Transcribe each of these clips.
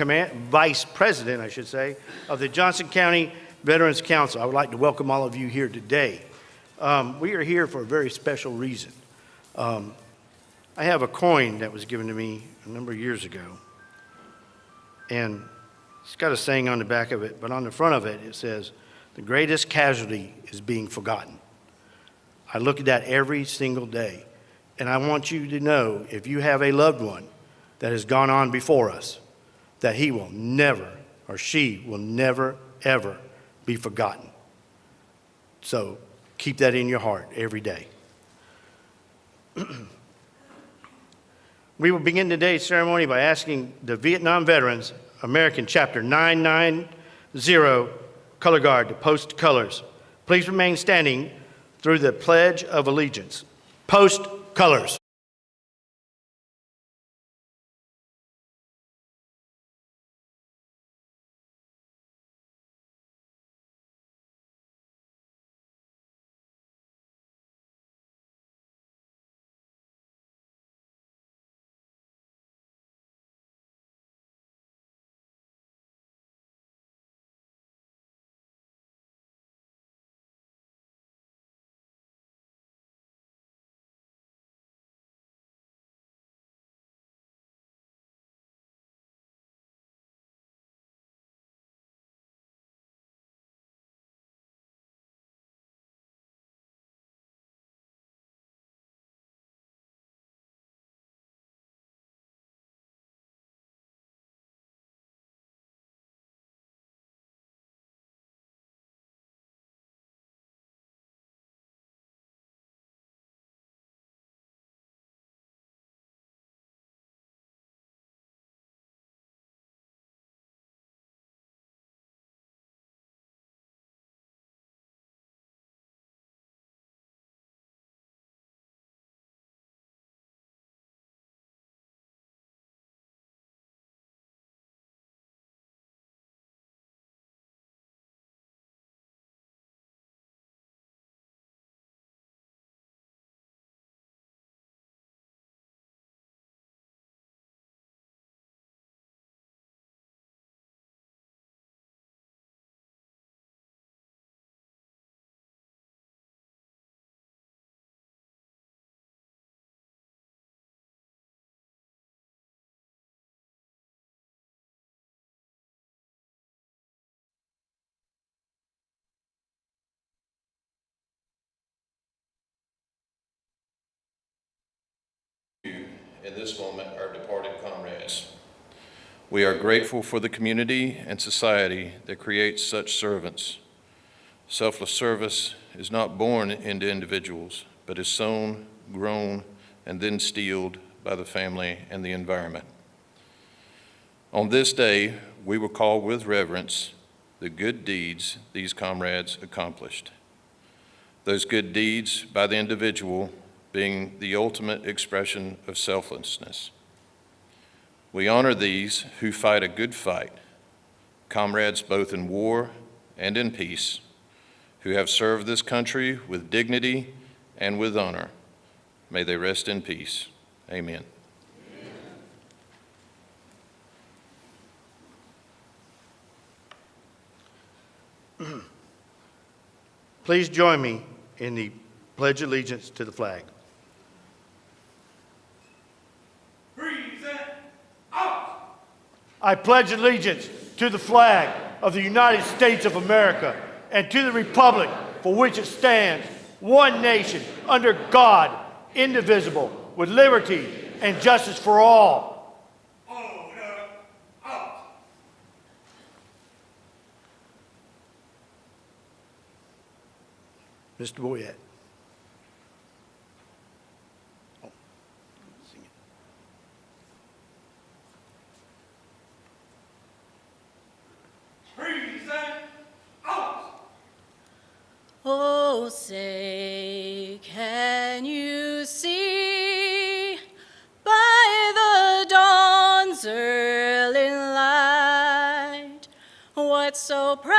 Vice President, I should say, of the Johnston County Veterans Council. I would like to welcome all of you here today. We are here for a very special reason. I have a coin that was given to me a number of years ago, and it's got a saying on the back of it, but on the front of it, it says, "The greatest casualty is being forgotten." I look at that every single day, and I want you to know, if you have a loved one that has gone on before us, that he will never, or she will never, ever be forgotten. So keep that in your heart every day. We will begin today's ceremony by asking the Vietnam Veterans, American Chapter 990, Color Guard to post colors. Please remain standing through the Pledge of Allegiance. Post colors. In this moment, our departed comrades. We are grateful for the community and society that creates such servants. Selfless service is not born into individuals, but is sown, grown, and then steeled by the family and the environment. On this day, we recall with reverence the good deeds these comrades accomplished. Those good deeds by the individual being the ultimate expression of selflessness. We honor these who fight a good fight, comrades both in war and in peace, who have served this country with dignity and with honor. May they rest in peace. Amen. Please join me in the Pledge of Allegiance to the flag. I pledge allegiance to the flag of the United States of America and to the republic for which it stands, one nation, under God, indivisible, with liberty and justice for all. Order up. Mr. Boyette. Oh, say, can you see by the dawn's early light what so proudly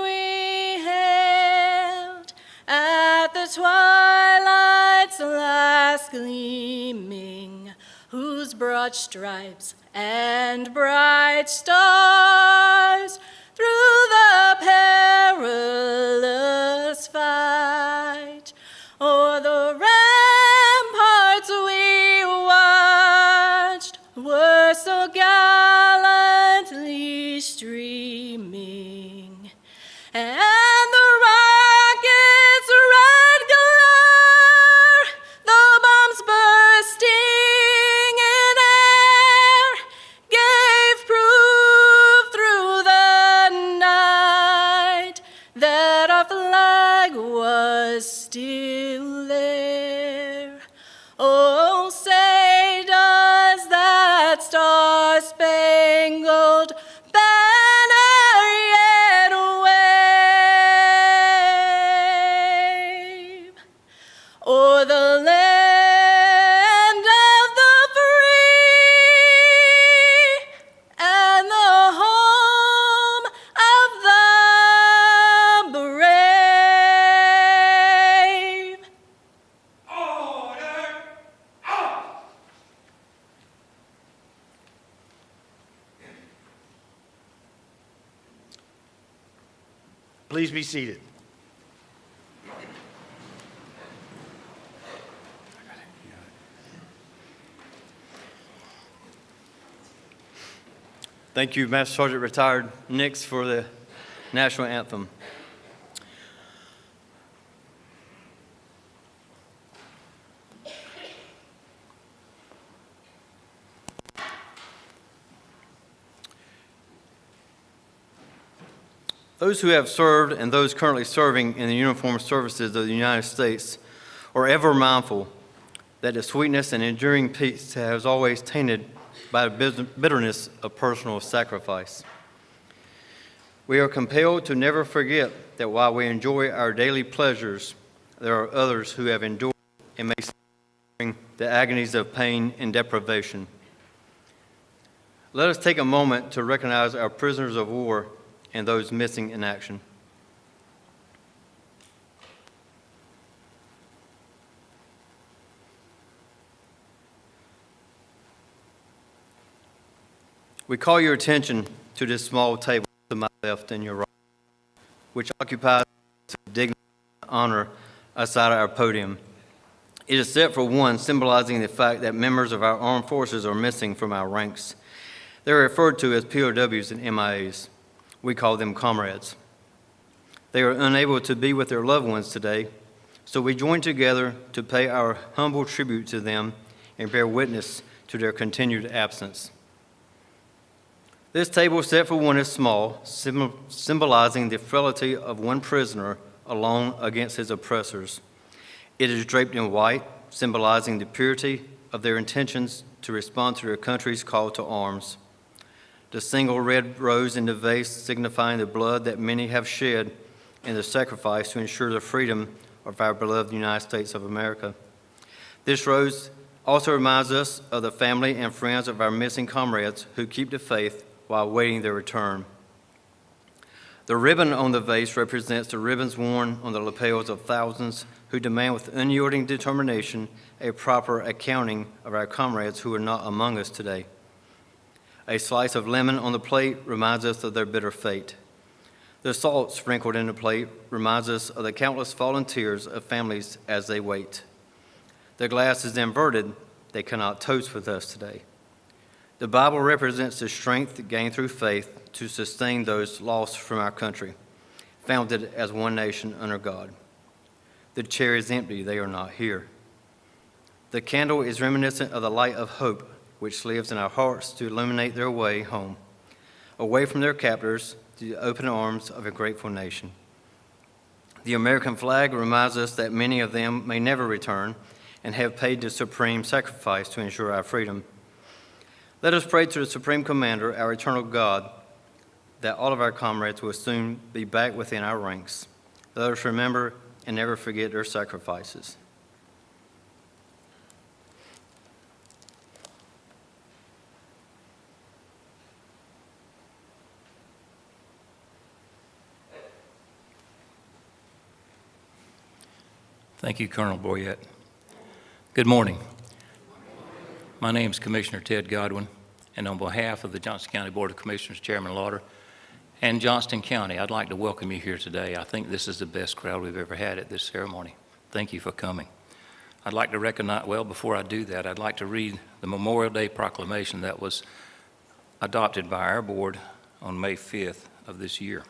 we hailed at the twilight's last gleaming, whose broad broad stripes and bright stars through the perilous fight. O'er the ramparts we watched were so gallantly streaming, and the rocket's red glare, the bombs bursting in air, gave proof through the night that our flag was still there. Oh, say does that star-spangled banner yet wave o'er the land of the free and the home of the brave? Order! Out! Please be seated. Thank you, Master Sergeant Retired Nix, for the national anthem. Those who have served and those currently serving in the uniformed services of the United States are ever mindful that the sweetness and enduring peace has always tainted by the bitterness of personal sacrifice. We are compelled to never forget that while we enjoy our daily pleasures, there are others who have endured and may still be the agonies of pain and deprivation. Let us take a moment to recognize our prisoners of war and those missing in action. We call your attention to this small table to my left and your right, which occupies dignity and honor outside our podium. It is set for one, symbolizing the fact that members of our armed forces are missing from our ranks. They're referred to as POWs and MIAs. We call them comrades. They are unable to be with their loved ones today, so we join together to pay our humble tribute to them and bear witness to their continued absence. This table set for one is small, symbolizing the frailty of one prisoner alone against his oppressors. It is draped in white, symbolizing the purity of their intentions to respond to their country's call to arms. The single red rose in the vase signifying the blood that many have shed in the sacrifice to ensure the freedom of our beloved United States of America. This rose also reminds us of the family and friends of our missing comrades who keep the faith while awaiting their return. The ribbon on the vase represents the ribbons worn on the lapels of thousands who demand with unyielding determination a proper accounting of our comrades who are not among us today. A slice of lemon on the plate reminds us of their bitter fate. The salt sprinkled in the plate reminds us of the countless fallen tears of families as they wait. The glass is inverted. They cannot toast with us today. The Bible represents the strength gained through faith to sustain those lost from our country, founded as one nation under God. The chair is empty. They are not here. The candle is reminiscent of the light of hope which lives in our hearts to illuminate their way home, away from their captors to the open arms of a grateful nation. The American flag reminds us that many of them may never return and have paid the supreme sacrifice to ensure our freedom. Let us pray to the Supreme Commander, our eternal God, that all of our comrades will soon be back within our ranks. Let us remember and never forget their sacrifices. Thank you, Colonel Boyette. Good morning. My name is Commissioner Ted Godwin, and on behalf of the Johnston County Board of Commissioners, Chairman Lauder, and Johnston County, I'd like to welcome you here today. I think this is the best crowd we've ever had at this ceremony. Thank you for coming. I'd like to recognize, well, before I do that, I'd like to read the Memorial Day proclamation that was adopted by our board on May 5th of this year.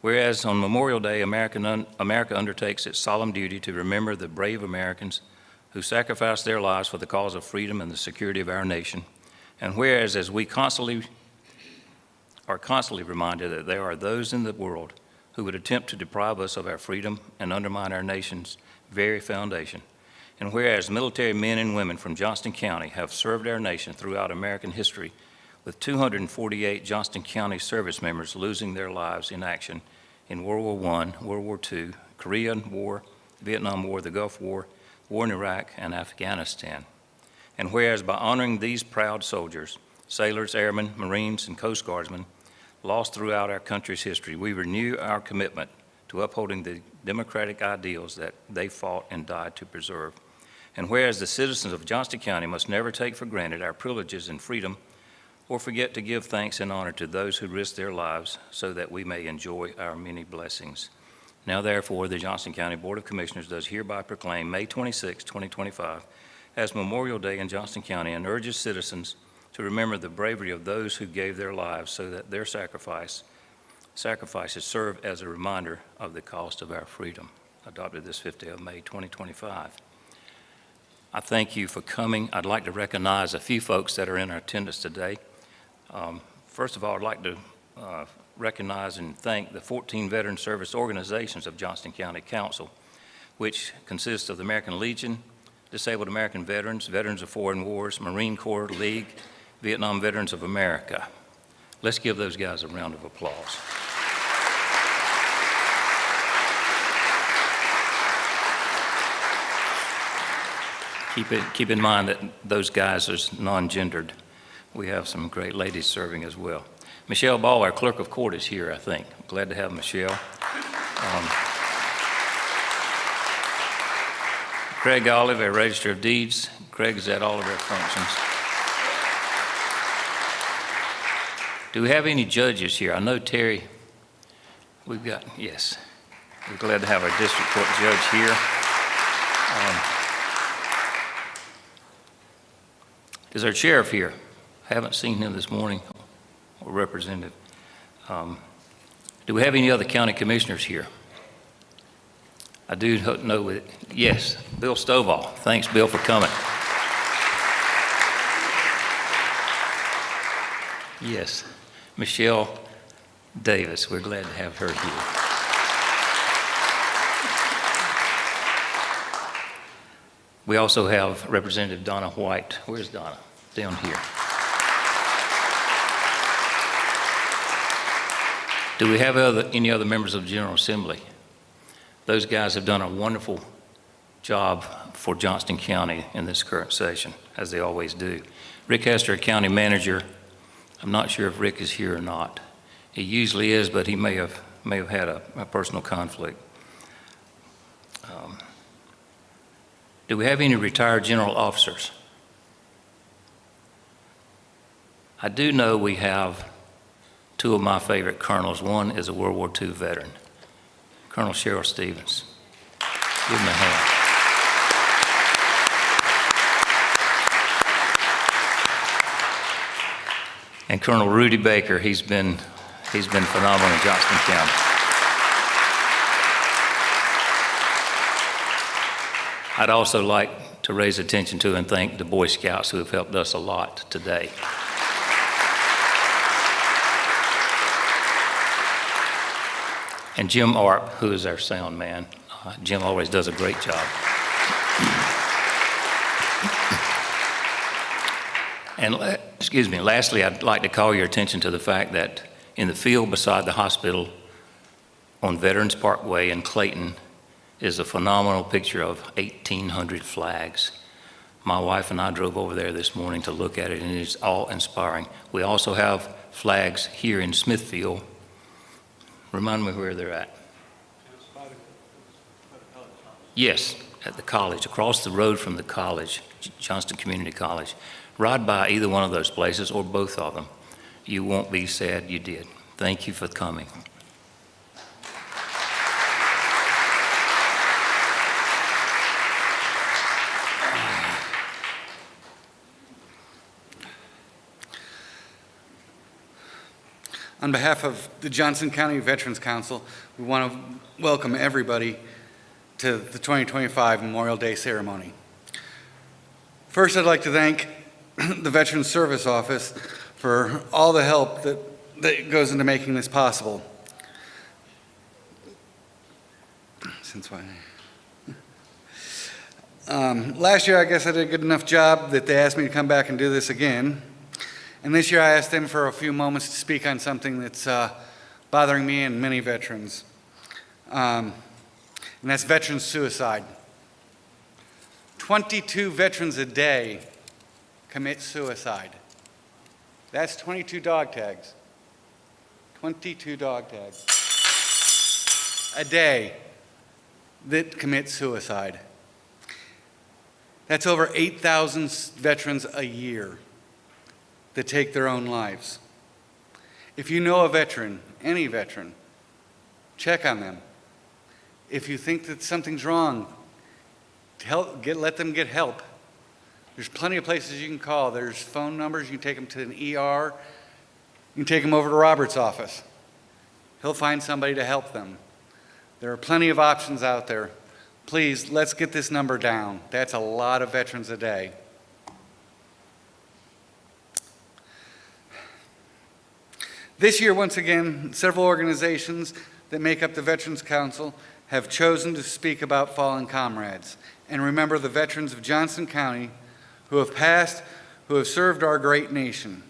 Whereas on Memorial Day, America undertakes its solemn duty to remember the brave Americans who sacrificed their lives for the cause of freedom and the security of our nation. And whereas, as we are constantly reminded that there are those in the world who would attempt to deprive us of our freedom and undermine our nation's very foundation. And whereas military men and women from Johnston County have served our nation throughout American history, with 248 Johnston County service members losing their lives in action in World War I, World War II, Korean War, Vietnam War, the Gulf War, War in Iraq, and Afghanistan. And whereas by honoring these proud soldiers, sailors, airmen, Marines, and Coast Guardsmen lost throughout our country's history, we renew our commitment to upholding the democratic ideals that they fought and died to preserve. And whereas the citizens of Johnston County must never take for granted our privileges and freedom or forget to give thanks and honor to those who risked their lives so that we may enjoy our many blessings. Now, therefore, the Johnston County Board of Commissioners does hereby proclaim May 26, 2025 as Memorial Day in Johnston County and urges citizens to remember the bravery of those who gave their lives so that their sacrifices serve as a reminder of the cost of our freedom. Adopted this 5th day of May, 2025. I thank you for coming. I'd like to recognize a few folks that are in our attendance today. First of all, I'd like to recognize and thank the 14 veteran service organizations of Johnston County Council, which consists of the American Legion, Disabled American Veterans, Veterans of Foreign Wars, Marine Corps League, Vietnam Veterans of America. Let's give those guys a round of applause. Keep in mind that those guys are non-gendered. We have some great ladies serving as well. Michelle Ball, our clerk of court, is here, I think. Glad to have Michelle. Craig Olive, our Register of Deeds. Craig is at all of our functions. Do we have any judges here? I know Terry, we've got, yes. We're glad to have our district court judge here. Is our sheriff here? I haven't seen him this morning, or representative. Do we have any other county commissioners here? I do know it. Yes, Bill Stovall. Thanks, Bill, for coming. Yes, Michelle Davis. We're glad to have her here. We also have Representative Donna White. Where's Donna? Down here. Do we have any other members of the General Assembly? Those guys have done a wonderful job for Johnston County in this current session, as they always do. Rick Hester, County Manager. I'm not sure if Rick is here or not. He usually is, but he may have had a personal conflict. Do we have any retired general officers? I do know we have two of my favorite colonels. One is a World War II veteran, Colonel Cheryl Stevens. Give him a hand. And Colonel Rudy Baker, he's been phenomenal in Johnston County. I'd also like to raise attention to and thank the Boy Scouts who have helped us a lot today. And Jim Arp, who is our sound man. Jim always does a great job. And lastly, I'd like to call your attention to the fact that in the field beside the hospital on Veterans Parkway in Clayton is a phenomenal picture of 1,800 flags. My wife and I drove over there this morning to look at it, and it's awe-inspiring. We also have flags here in Smithfield. Remind me where they're at. Yes, at the college, across the road from the college, Johnston Community College. Ride by either one of those places or both of them. You won't be sad you did. Thank you for coming. On behalf of the Johnston County Veterans Council, we want to welcome everybody to the 2025 Memorial Day ceremony. First, I'd like to thank the Veterans Service Office for all the help that goes into making this possible. Last year, I guess I did a good enough job that they asked me to come back and do this again. And this year I asked them for a few moments to speak on something that's bothering me and many veterans. And that's veteran suicide. 22 veterans a day commit suicide. That's 22 dog tags. 22 dog tags a day that commit suicide. That's over 8,000 veterans a year that take their own lives. If you know a veteran, any veteran, check on them. If you think that something's wrong, let them get help. There's plenty of places you can call. There's phone numbers. You can take them to an ER. You can take them over to Robert's office. He'll find somebody to help them. There are plenty of options out there. Please, let's get this number down. That's a lot of veterans a day. This year, once again, several organizations that make up the Veterans Council have chosen to speak about fallen comrades and remember the veterans of Johnston County who have passed, who have served our great nation.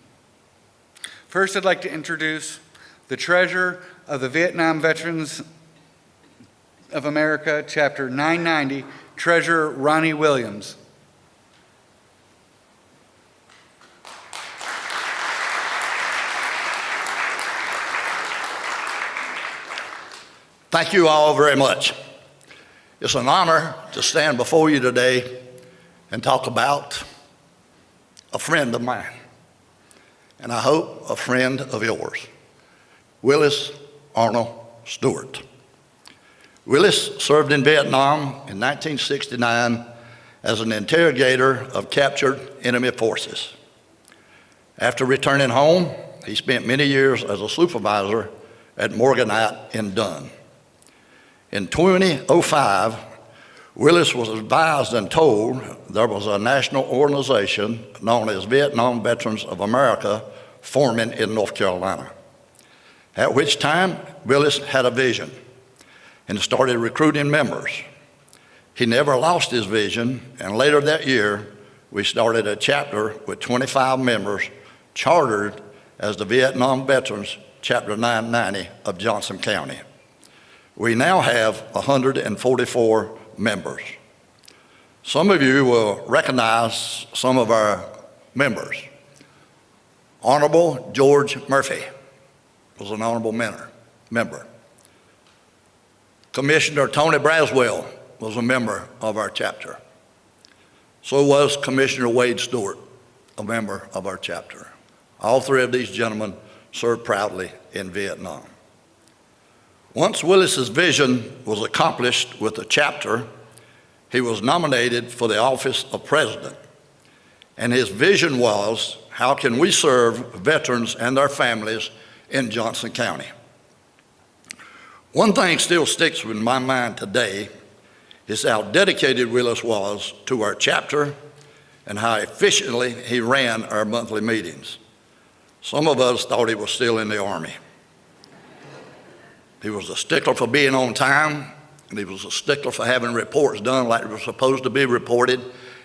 First, I'd like to introduce the treasurer of the Vietnam Veterans of America, Chapter 990, Treasurer Ronnie Williams. Thank you all very much. It's an honor to stand before you today and talk about a friend of mine, and I hope a friend of yours, Willis Arnold Stewart. Willis served in Vietnam in 1969 as an interrogator of captured enemy forces. After returning home, he spent many years as a supervisor at Morganite in Dunn. In 2005, Willis was advised and told there was a national organization known as Vietnam Veterans of America forming in North Carolina, at which time Willis had a vision and started recruiting members. He never lost his vision, and later that year, we started a chapter with 25 members chartered as the Vietnam Veterans Chapter 990 of Johnston County. We now have 144 members. Some of you will recognize some of our members. Honorable George Murphy was an honorable member. Commissioner Tony Braswell was a member of our chapter. So was Commissioner Wade Stewart, a member of our chapter. All three of these gentlemen served proudly in Vietnam. Once Willis's vision was accomplished with the chapter, he was nominated for the office of president. And his vision was, how can we serve veterans and their families in Johnston County? One thing still sticks in my mind today is how dedicated Willis was to our chapter and how efficiently he ran our monthly meetings. Some of us thought he was still in the Army. He was a stickler for being on time, and he was a stickler for having reports done like they were supposed to be reported,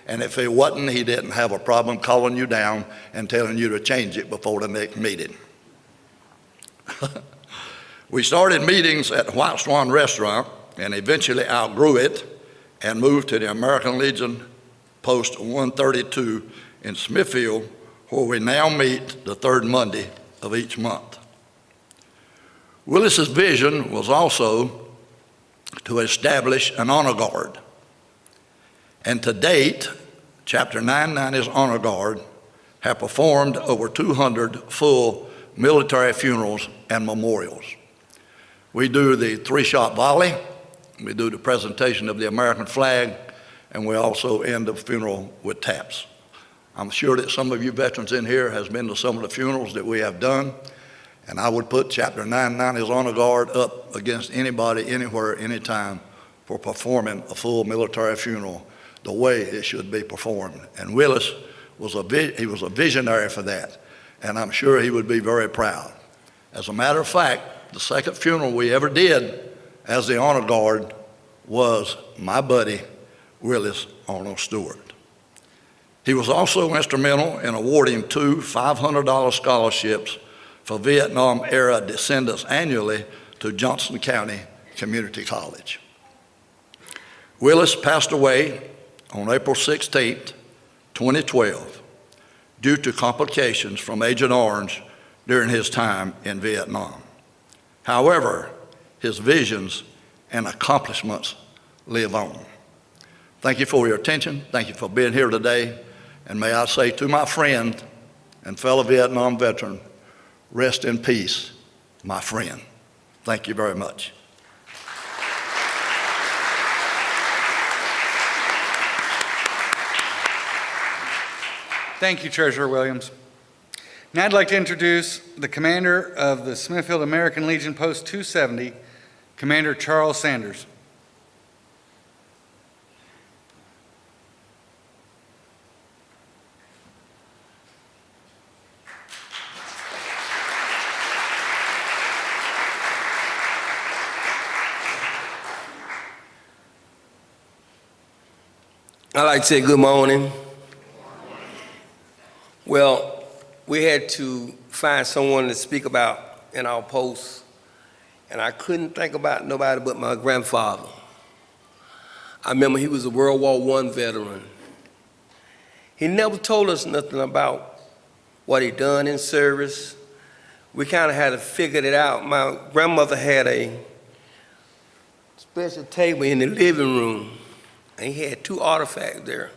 and if it wasn't, he didn't have a problem calling you down and telling you to change it before the next meeting. We started meetings at White Swan Restaurant and eventually outgrew it and moved to the American Legion Post 132 in Smithfield, where we now meet the third Monday of each month. Willis's vision was also to establish an honor guard. And to date, Chapter 990's Honor Guard have performed over 200 full military funerals and memorials. We do the three-shot volley, we do the presentation of the American flag, and we also end the funeral with taps. I'm sure that some of you veterans in here has been to some of the funerals that we have done, and I would put Chapter 990's Honor Guard up against anybody, anywhere, anytime for performing a full military funeral the way it should be performed. And Willis was a visionary for that, and I'm sure he would be very proud. As a matter of fact, the second funeral we ever did as the Honor Guard was my buddy, Willis Arnold Stewart. He was also instrumental in awarding 2 $500 scholarships for Vietnam-era descendants annually to Johnston County Community College. Willis passed away on April 16, 2012, due to complications from Agent Orange during his time in Vietnam. However, his visions and accomplishments live on. Thank you for your attention. Thank you for being here today. And may I say to my friend and fellow Vietnam veteran, rest in peace, my friend. Thank you very much. Thank you, Treasurer Williams. Now I'd like to introduce the commander of the Smithfield American Legion Post 270, Commander Charles Sanders. I'd like to say good morning. Well, we had to find someone to speak about in our post, and I couldn't think about nobody but my grandfather. I remember he was a World War I veteran. He never told us nothing about what he done in service. We kind of had to figure it out. My grandmother had a special table in the living room, and he had 2 artifacts there.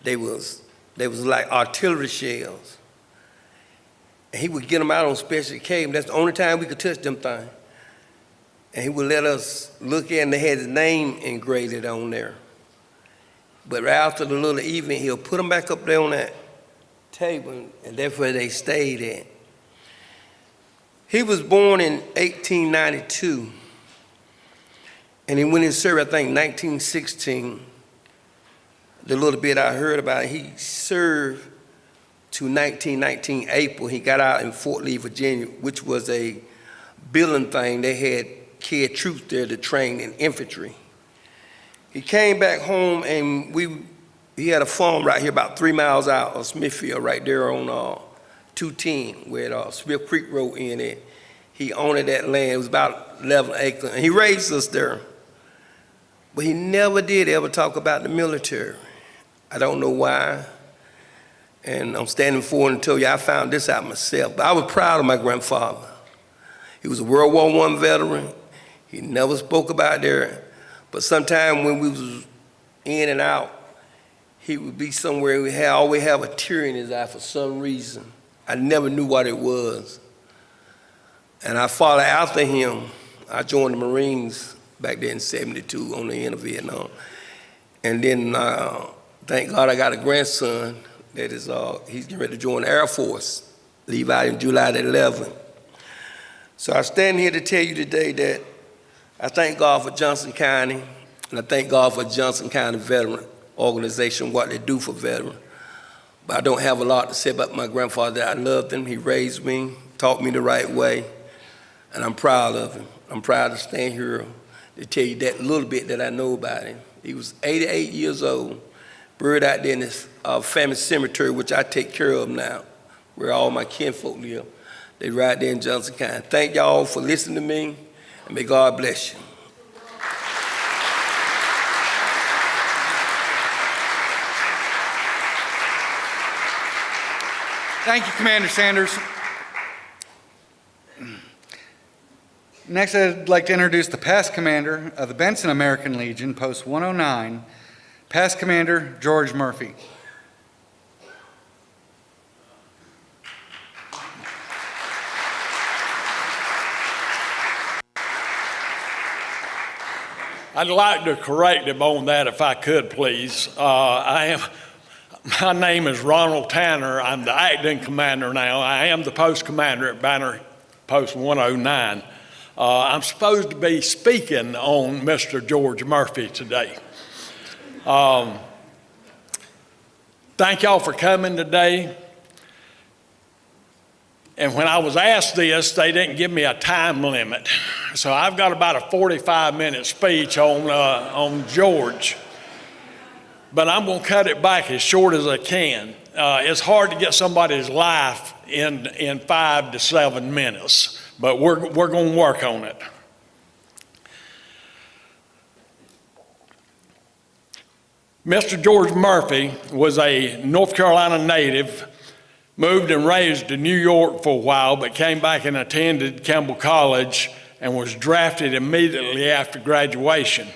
They was like artillery shells. And he would get them out on special cable. That's the only time we could touch them things. And he would let us look at it, and they had his name engraved on there. But right after the little evening, he'll put them back up there on that table, and that's where they stayed at. He was born in 1892, and he went in service, I think, 1916. The little bit I heard about it, he served to 1919 April. He got out in Fort Lee, Virginia, which was a building thing. They had kid troops there to train in infantry. He came back home, and he had a farm right here about 3 miles out of Smithfield, right there on 210, where Smith Creek Road ended. He owned that land. It was about 11 acres, and he raised us there. But he never did ever talk about the military. I don't know why, and I'm standing forward and tell you I found this out myself. But I was proud of my grandfather. He was a World War I veteran. He never spoke about there, but sometime when we was in and out, he would be somewhere, we always have a tear in his eye for some reason. I never knew what it was. And I followed after him. I joined the Marines back then in 72 on the end of Vietnam. And then thank God I got a grandson that is, he's getting ready to join the Air Force, leave out in July the 11th. So I stand here to tell you today that I thank God for Johnston County, and I thank God for Johnston County Veteran Organization, what they do for veterans. But I don't have a lot to say about my grandfather. I loved him, he raised me, taught me the right way, and I'm proud of him. I'm proud to stand here to tell you that little bit that I know about him. He was 88 years old, buried out there in this family cemetery, which I take care of now, where all my kinfolk live. They right there in Johnston County. Thank y'all for listening to me, and may God bless you. Thank you, Commander Sanders. Next, I'd like to introduce the past commander of the Benson American Legion, Post 109, Past Commander George Murphy. I'd like to correct him on that if I could, please. My name is Ronald Tanner. I'm the acting commander now. I am the post commander at Banner Post 109. I'm supposed to be speaking on Mr. George Murphy today. Thank y'all for coming today. And when I was asked this, they didn't give me a time limit. So I've got about a 45-minute speech on George. But I'm going to cut it back as short as I can. It's hard to get somebody's life in 5 to 7 minutes, but we're going to work on it. Mr. George Murphy was a North Carolina native, moved and raised to New York for a while, but came back and attended Campbell College and was drafted immediately after graduation.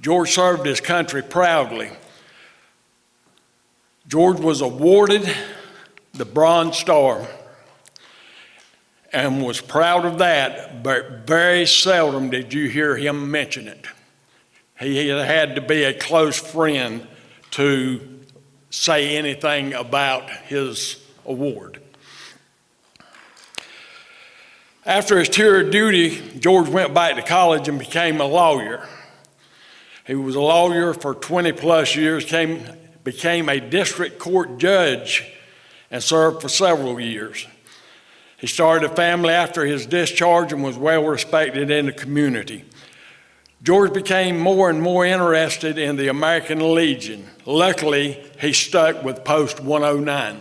George served his country proudly. George was awarded the Bronze Star and was proud of that, but very seldom did you hear him mention it. He had to be a close friend to say anything about his award. After his tour of duty, George went back to college and became a lawyer. He was a lawyer for 20 plus years, became a district court judge, and served for several years. He started a family after his discharge and was well respected in the community. George became more and more interested in the American Legion. Luckily, he stuck with Post 109.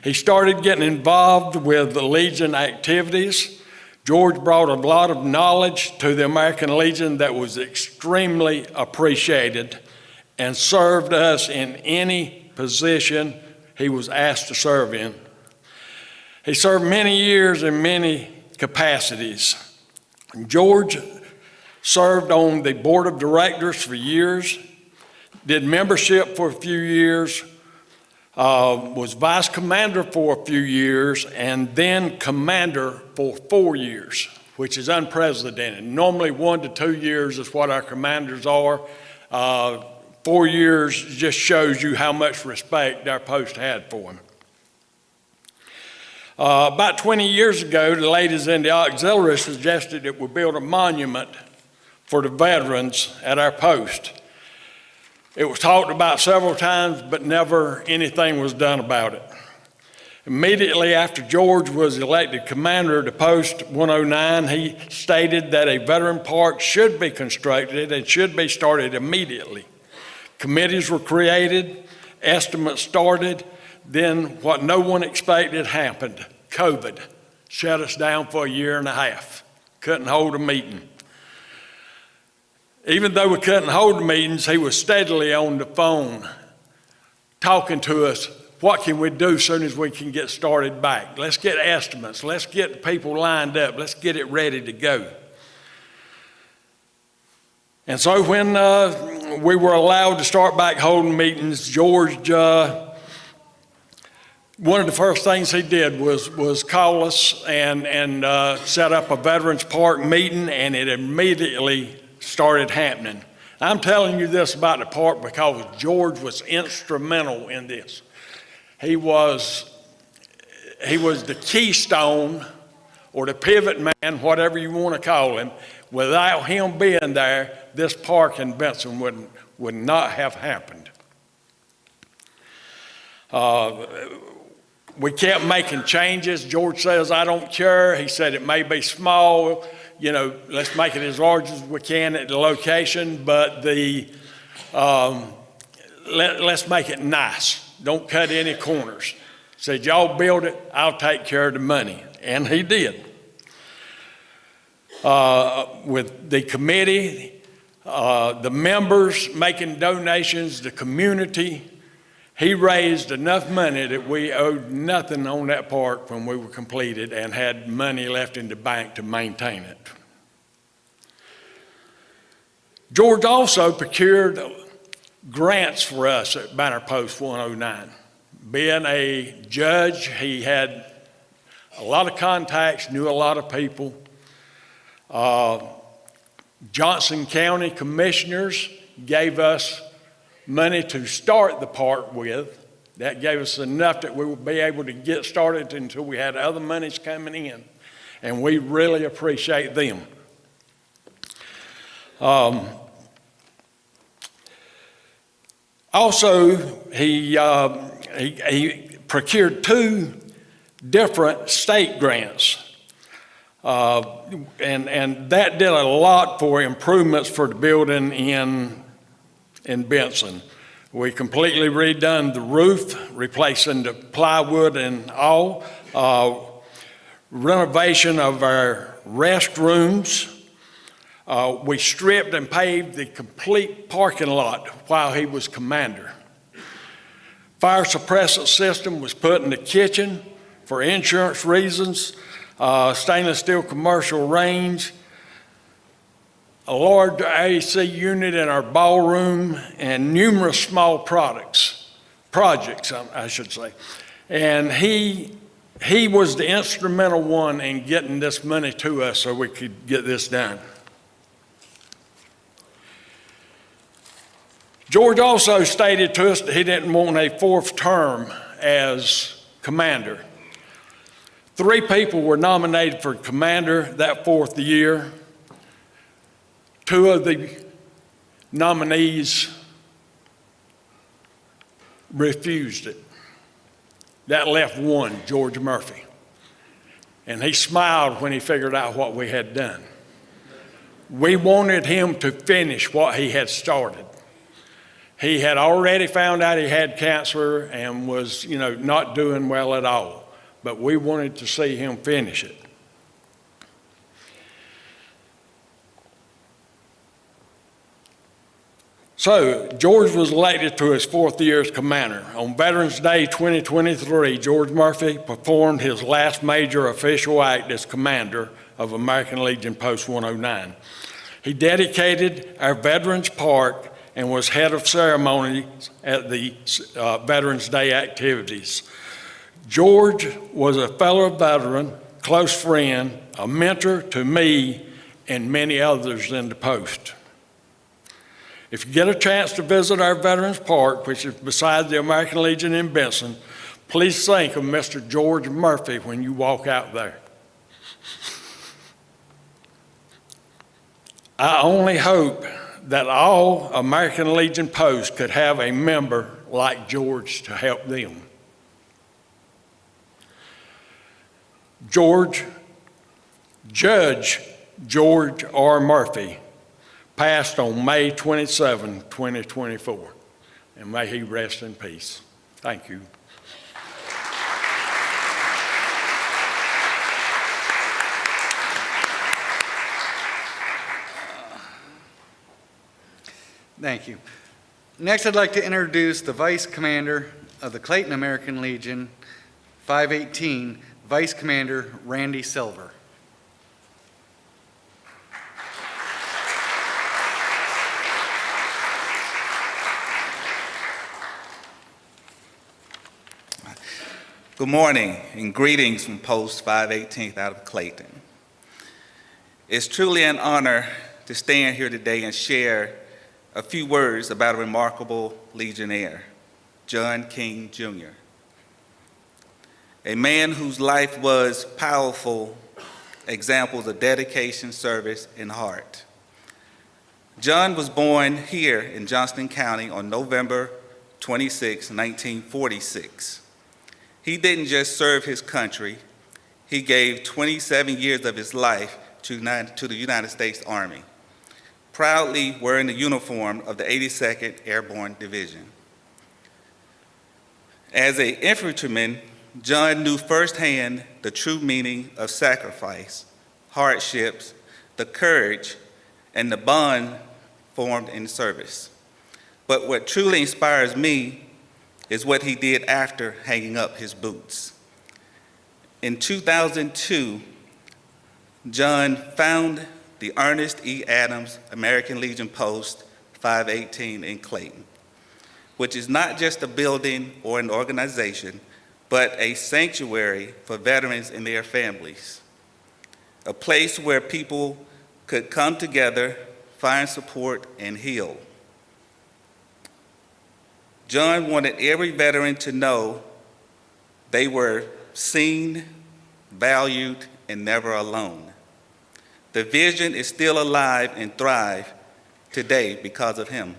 He started getting involved with the Legion activities. George brought a lot of knowledge to the American Legion that was extremely appreciated and served us in any position he was asked to serve in. He served many years in many capacities. George served on the board of directors for years, did membership for a few years, was vice commander for a few years, and then commander for 4 years, which is unprecedented. Normally 1 to 2 years is what our commanders are. 4 years just shows you how much respect our post had for him. About 20 years ago, the ladies in the auxiliary suggested that we build a monument for the veterans at our post. It was talked about several times, but never anything was done about it. Immediately after George was elected commander to Post 109, he stated that a veteran park should be constructed and should be started immediately. Committees were created, estimates started, then what no one expected happened. COVID shut us down for a year and a half. Couldn't hold a meeting. Even though we couldn't hold meetings, he was steadily on the phone talking to us. What can we do as soon as we can get started back? Let's get estimates. Let's get people lined up. Let's get it ready to go. And so when we were allowed to start back holding meetings, George, one of the first things he did was call us and set up a Veterans Park meeting, and it immediately started happening. I'm telling you this about the park because George was instrumental in this. He was the keystone or the pivot man, whatever you want to call him. Without him being there, this park in Benson would not have happened. We kept making changes. George says, I don't care. He said it may be small. You know, let's make it as large as we can at the location, but let's make it nice. Don't cut any corners. Said, y'all build it, I'll take care of the money. And he did. With the committee, the members making donations, the community, he raised enough money that we owed nothing on that park when we were completed and had money left in the bank to maintain it. George also procured grants for us at Banner Post 109. Being a judge, he had a lot of contacts, knew a lot of people. Johnston County commissioners gave us money to start the park with. That gave us enough that we would be able to get started until we had other monies coming in. And we really appreciate them. Also, he procured 2 different state grants. And that did a lot for improvements for the building in Benson. We completely redone the roof, replacing the plywood and all. Renovation of our restrooms. We stripped and paved the complete parking lot while he was commander. Fire suppressant system was put in the kitchen for insurance reasons. Stainless steel commercial range, a large AC unit in our ballroom, and numerous small projects, I should say. And he was the instrumental one in getting this money to us so we could get this done. George also stated to us that he didn't want a 4th term as commander. 3 people were nominated for commander that 4th year. 2 of the nominees refused it. That left one, George Murphy. And he smiled when he figured out what we had done. We wanted him to finish what he had started. He had already found out he had cancer and was, not doing well at all. But we wanted to see him finish it. So, George was elected to his 4th year as commander. On Veterans Day 2023, George Murphy performed his last major official act as commander of American Legion Post 109. He dedicated our Veterans Park and was head of ceremonies at the Veterans Day activities. George was a fellow veteran, close friend, a mentor to me and many others in the post. If you get a chance to visit our Veterans Park, which is beside the American Legion in Benson, please think of Mr. George Murphy when you walk out there. I only hope that all American Legion posts could have a member like George to help them. Judge George R. Murphy passed on May 27, 2024, and may he rest in peace. Thank you. Thank you. Next, I'd like to introduce the Vice Commander of the Clayton American Legion, 518, Vice Commander Randy Silver. Good morning and greetings from Post 518th out of Clayton. It's truly an honor to stand here today and share a few words about a remarkable Legionnaire, John King Jr., a man whose life was powerful examples of dedication, service, and heart. John was born here in Johnston County on November 26, 1946. He didn't just serve his country, he gave 27 years of his life to the United States Army, proudly wearing the uniform of the 82nd Airborne Division. As an infantryman, John knew firsthand the true meaning of sacrifice, hardships, the courage, and the bond formed in service. But what truly inspires me is what he did after hanging up his boots. In 2002, John found the Ernest E. Adams American Legion Post 518 in Clayton, which is not just a building or an organization, but a sanctuary for veterans and their families, a place where people could come together, find support, and heal. John wanted every veteran to know they were seen, valued, and never alone. The vision is still alive and thrive today because of him.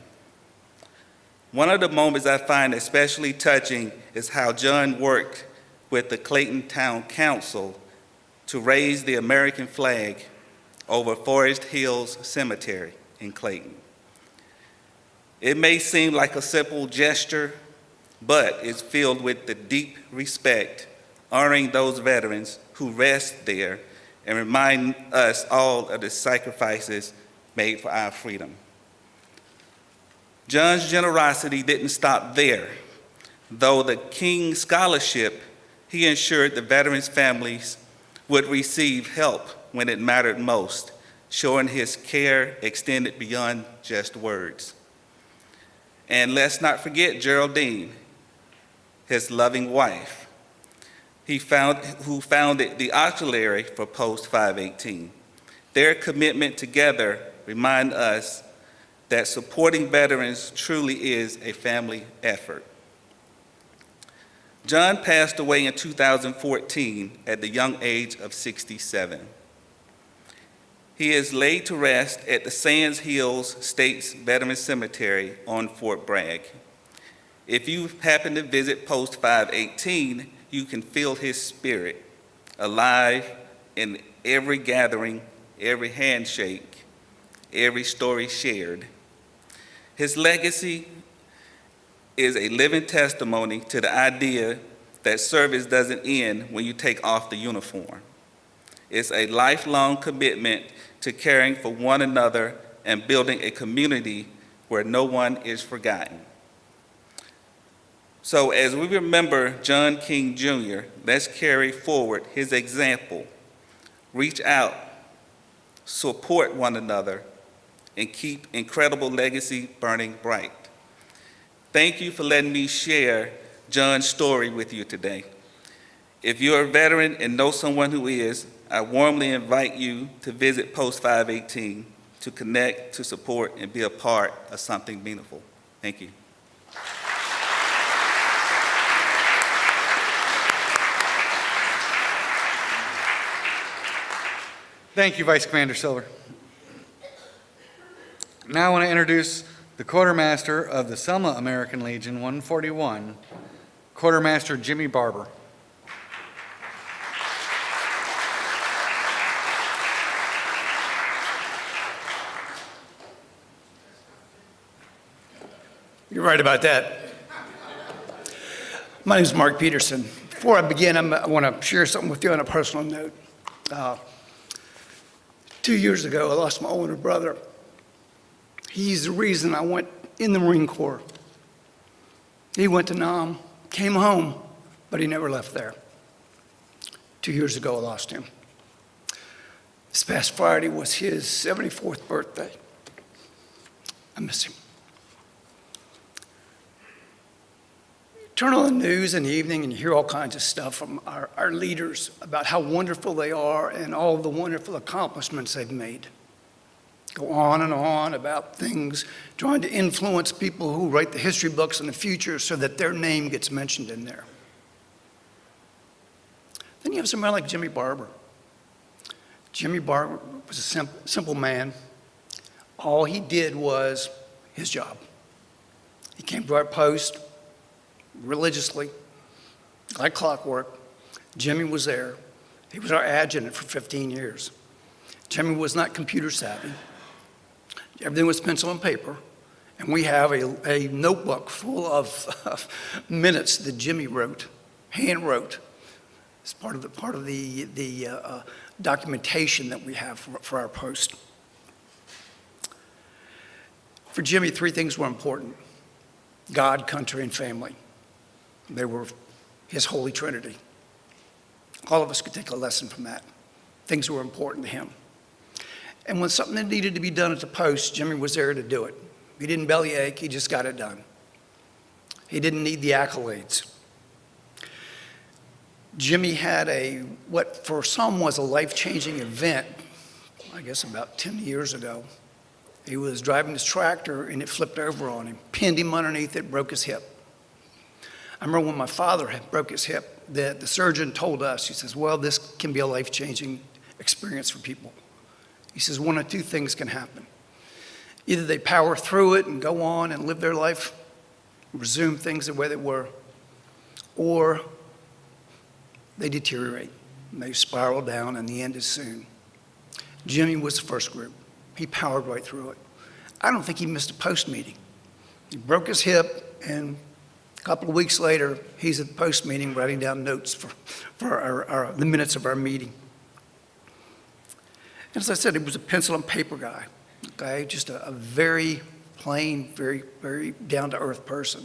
One of the moments I find especially touching is how John worked with the Clayton Town Council to raise the American flag over Forest Hills Cemetery in Clayton. It may seem like a simple gesture, but it's filled with the deep respect, honoring those veterans who rest there and remind us all of the sacrifices made for our freedom. John's generosity didn't stop there. Though the King Scholarship, he ensured the veterans' families would receive help when it mattered most, showing his care extended beyond just words. And let's not forget Geraldine, his loving wife, who founded the auxiliary for Post 518. Their commitment together remind us that supporting veterans truly is a family effort. John passed away in 2014 at the young age of 67. He is laid to rest at the Sands Hills States Veterans Cemetery on Fort Bragg. If you happen to visit Post 518, you can feel his spirit alive in every gathering, every handshake, every story shared. His legacy is a living testimony to the idea that service doesn't end when you take off the uniform. It's a lifelong commitment to caring for one another and building a community where no one is forgotten. So as we remember John King Jr., let's carry forward his example, reach out, support one another, and keep incredible legacy burning bright. Thank you for letting me share John's story with you today. If you're a veteran and know someone who is, I warmly invite you to visit Post 518 to connect, to support, and be a part of something meaningful. Thank you. Thank you, Vice Commander Silver. Now I want to introduce the Quartermaster of the Selma American Legion 141, Quartermaster Jimmy Barber. You're right about that. My name is Mark Peterson. Before I begin, I want to share something with you on a personal note. 2 years ago, I lost my older brother. He's the reason I went in the Marine Corps. He went to Nam, came home, but he never left there. 2 years ago, I lost him. This past Friday was his 74th birthday. I miss him. Turn on the news in the evening and you hear all kinds of stuff from our leaders about how wonderful they are and all the wonderful accomplishments they've made. Go on and on about things, trying to influence people who write the history books in the future so that their name gets mentioned in there. Then you have somebody like Jimmy Barber. Jimmy Barber was a simple man. All he did was his job. He came to our post religiously, like clockwork. Jimmy was there. He was our adjutant for 15 years. Jimmy was not computer savvy. Everything was pencil and paper. And we have a notebook full of minutes that Jimmy wrote, hand wrote. It's part of the documentation that we have for our post. For Jimmy, three things were important: God, country, and family. They were his holy trinity. All of us could take a lesson from that. Things that were important to him. And when something that needed to be done at the post, Jimmy was there to do it. He didn't bellyache, he just got it done. He didn't need the accolades. Jimmy had what for some was a life-changing event, I guess about 10 years ago. He was driving his tractor and it flipped over on him, pinned him underneath it, broke his hip. I remember when my father had broke his hip, that the surgeon told us, he says, well, this can be a life-changing experience for people. He says, one of two things can happen. Either they power through it and go on and live their life, resume things the way they were, or they deteriorate and they spiral down and the end is soon. Jimmy was the first group. He powered right through it. I don't think he missed a post meeting. He broke his hip, and a couple of weeks later, he's at the post meeting writing down notes for the minutes of our meeting. And as I said, he was a pencil and paper guy, okay? Just a very plain, very, very down-to-earth person.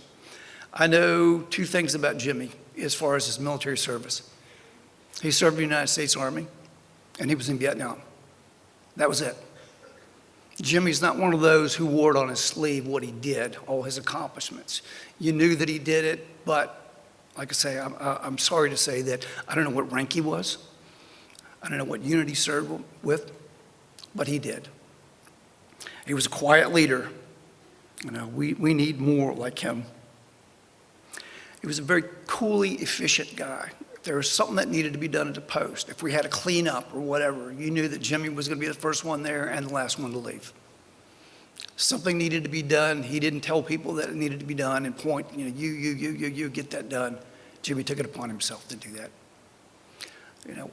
I know two things about Jimmy as far as his military service. He served in the United States Army, and he was in Vietnam. That was it. Jimmy's not one of those who wore it on his sleeve what he did, all his accomplishments. You knew that he did it, but like I say, I'm sorry to say that I don't know what rank he was. I don't know what unit he served with, but he did. He was a quiet leader. You know, we need more like him. He was a very coolly efficient guy. If there was something that needed to be done at the post, if we had a cleanup or whatever, you knew that Jimmy was going to be the first one there and the last one to leave. Something needed to be done. He didn't tell people that it needed to be done and point, you know, you get that done. Jimmy took it upon himself to do that. You know,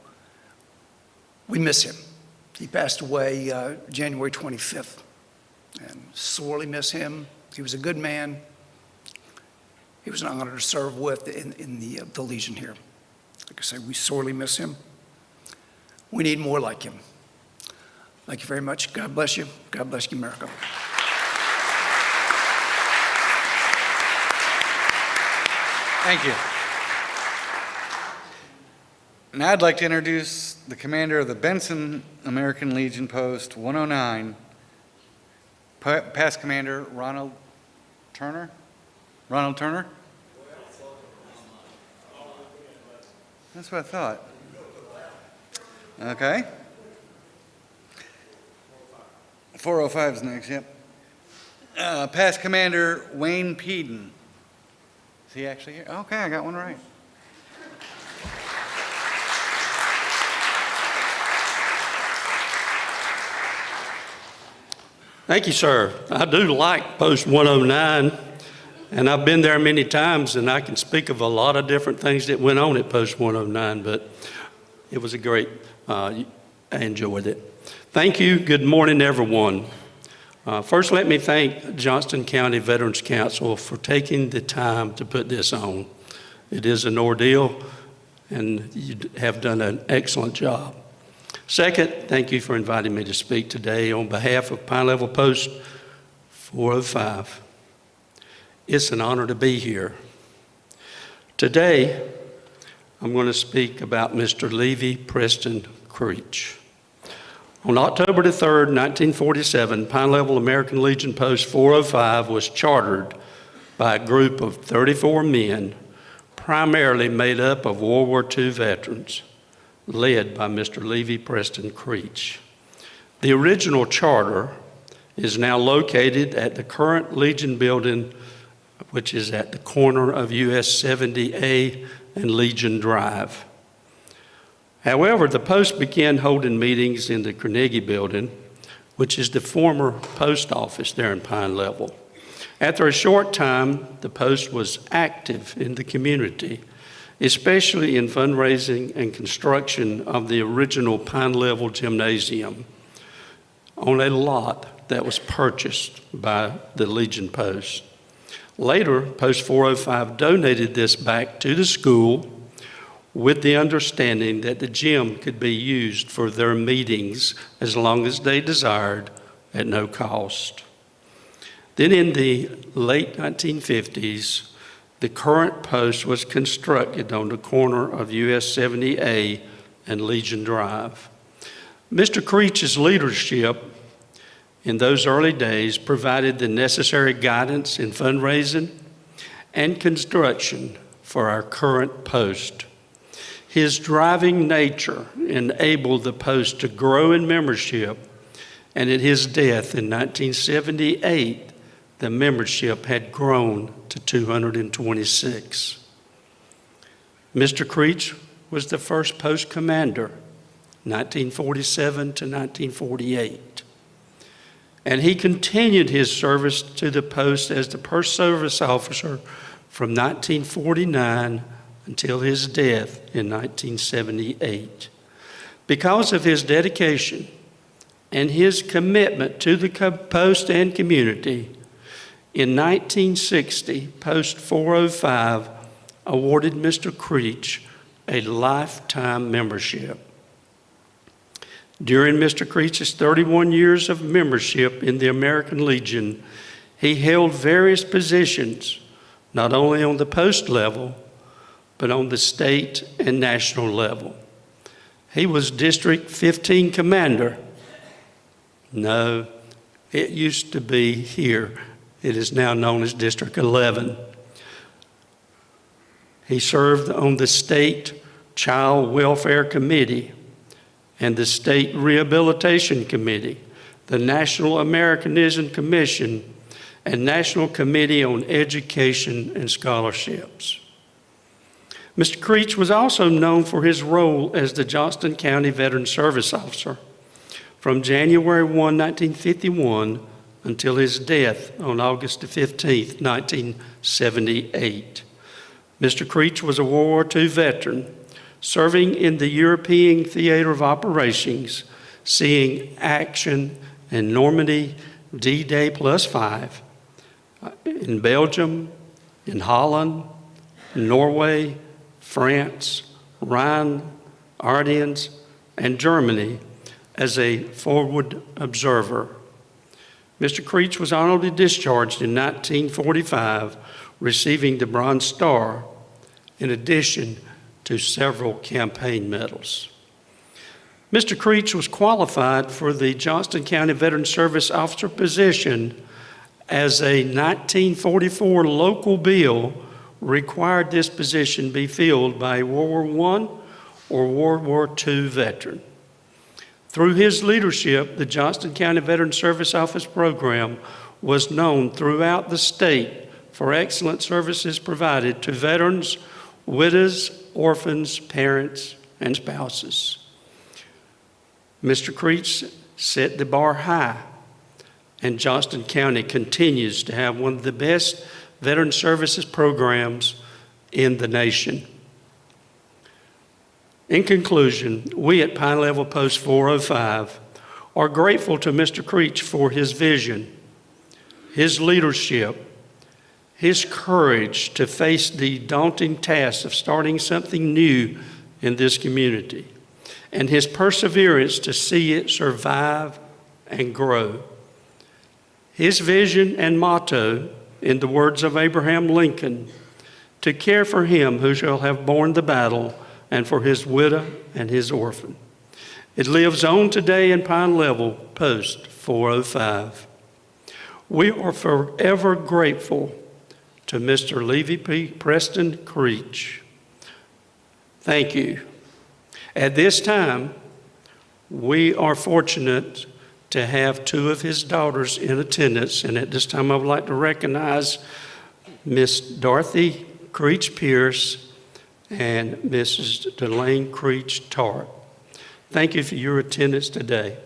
we miss him. He passed away January 25th, and sorely miss him. He was a good man. He was an honor to serve with in the Legion here. Like I say, we sorely miss him. We need more like him. Thank you very much. God bless you. God bless you, America. Thank you. Now I'd like to introduce the commander of the Benson American Legion Post 109, past commander Ronald Turner. Ronald Turner? That's what I thought. Okay. 405 is next, yep. Past commander Wayne Peden. Is he actually here? Okay, I got one right. Thank you, sir. I do like Post 109, and I've been there many times, and I can speak of a lot of different things that went on at Post 109, but it was a great, I enjoyed it. Thank you. Good morning, everyone. First, let me thank Johnston County Veterans Council for taking the time to put this on. It is an ordeal, and you have done an excellent job. Second, thank you for inviting me to speak today on behalf of Pine Level Post 405. It's an honor to be here. Today, I'm going to speak about Mr. Levy Preston Creech. On October the 3rd, 1947, Pine Level American Legion Post 405 was chartered by a group of 34 men, primarily made up of World War II veterans, led by Mr. Levy Preston Creech. The original charter is now located at the current Legion building, which is at the corner of US 70A and Legion Drive. However, the post began holding meetings in the Carnegie building, which is the former post office there in Pine Level. After a short time, the post was active in the community, especially in fundraising and construction of the original Pine Level Gymnasium on a lot that was purchased by the Legion Post. Later, Post 405 donated this back to the school with the understanding that the gym could be used for their meetings as long as they desired at no cost. Then in the late 1950s, the current post was constructed on the corner of US 70A and Legion Drive. Mr. Creech's leadership in those early days provided the necessary guidance in fundraising and construction for our current post. His driving nature enabled the post to grow in membership, and at his death in 1978, the membership had grown to 226. Mr. Creech was the first post commander, 1947 to 1948. And he continued his service to the post as the first service officer from 1949 until his death in 1978. Because of his dedication and his commitment to the post and community, in 1960, Post 405 awarded Mr. Creech a lifetime membership. During Mr. Creech's 31 years of membership in the American Legion, he held various positions, not only on the post level, but on the state and national level. He was District 15 Commander. No, it used to be here. It is now known as District 11. He served on the State Child Welfare Committee and the State Rehabilitation Committee, the National Americanism Commission, and National Committee on Education and Scholarships. Mr. Creech was also known for his role as the Johnston County Veteran Service Officer from January 1, 1951 until his death on August 15, 1978. Mr. Creech was a World War II veteran, serving in the European Theater of Operations, seeing action in Normandy, D-Day +5, in Belgium, in Holland, Norway, France, Rhine, Ardennes, and Germany as a forward observer. Mr. Creech was honorably discharged in 1945, receiving the Bronze Star, in addition to several campaign medals. Mr. Creech was qualified for the Johnston County Veteran Service Officer position as a 1944 local bill required this position be filled by a World War I or World War II veteran. Through his leadership, the Johnston County Veteran Service Office program was known throughout the state for excellent services provided to veterans, widows, orphans, parents, and spouses. Mr. Creech set the bar high, and Johnston County continues to have one of the best veteran services programs in the nation. In conclusion, we at Pine Level Post 405 are grateful to Mr. Creech for his vision, his leadership, his courage to face the daunting task of starting something new in this community, and his perseverance to see it survive and grow. His vision and motto, in the words of Abraham Lincoln, to care for him who shall have borne the battle and for his widow and his orphan. It lives on today in Pine Level Post 405. We are forever grateful to Mr. Levy P. Preston Creech. Thank you. At this time, we are fortunate to have two of his daughters in attendance, and at this time I would like to recognize Miss Dorothy Creech Pierce and Mrs. Delane Creech Tart. Thank you for your attendance today.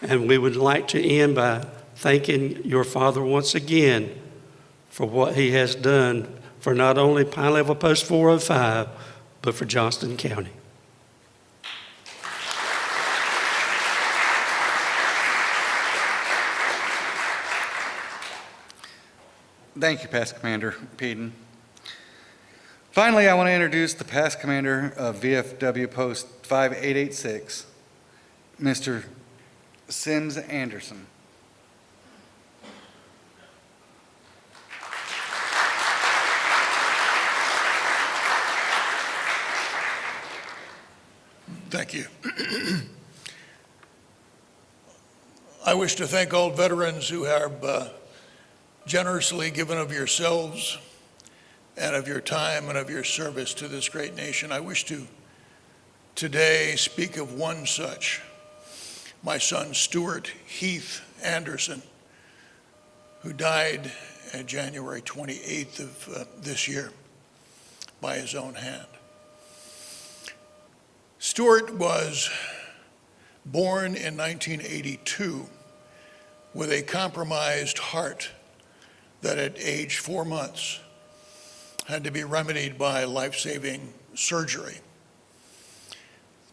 And we would like to end by thanking your father once again for what he has done for not only Pine Level Post 405, but for Johnston County. Thank you, Past Commander Peden. Finally, I want to introduce the Past Commander of VFW Post 5886, Mr. Sims Anderson. Thank you. I wish to thank all veterans who have generously given of yourselves and of your time and of your service to this great nation. I wish to today speak of one such, my son Stuart Heath Anderson, who died on January 28th of this year by his own hand. Stuart was born in 1982 with a compromised heart that at age 4 months had to be remedied by life-saving surgery.